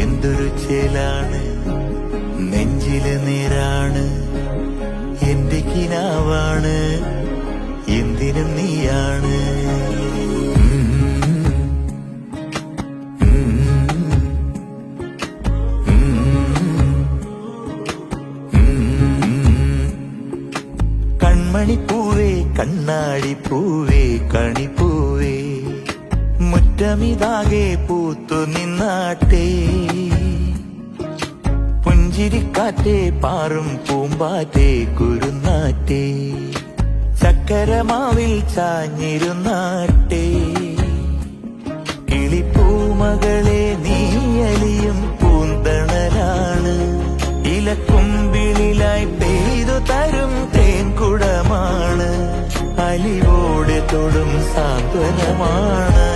എന്തൊരു ചേലാണ് നെഞ്ചില് നേരാണ് എന്റെ കിനാവാണ് എന്തിനും നീയാണ് കൺമണിപ്പൂവേ കണ്ണാടിപ്പൂവേ കണിപ്പൂവേ മുറ്റമിതാകെ പൂത്തു നിന്നാട്ടെ പുഞ്ചിരിക്കാറ്റേ പാറും പൂമ്പാറ്റേ കുരുന്നാറ്റേ ചക്കരമാവിൽ ചാഞ്ഞിരുന്നാട്ടെ കിളിപ്പൂമകളെ നീയലിയും പൂന്തണലാണ് ഇലക്കുമ്പിളിലായി പെയ്തു തരും തേൻകുടമാണ് അലിവോടെ തൊടും സാന്ത്വനമാണ്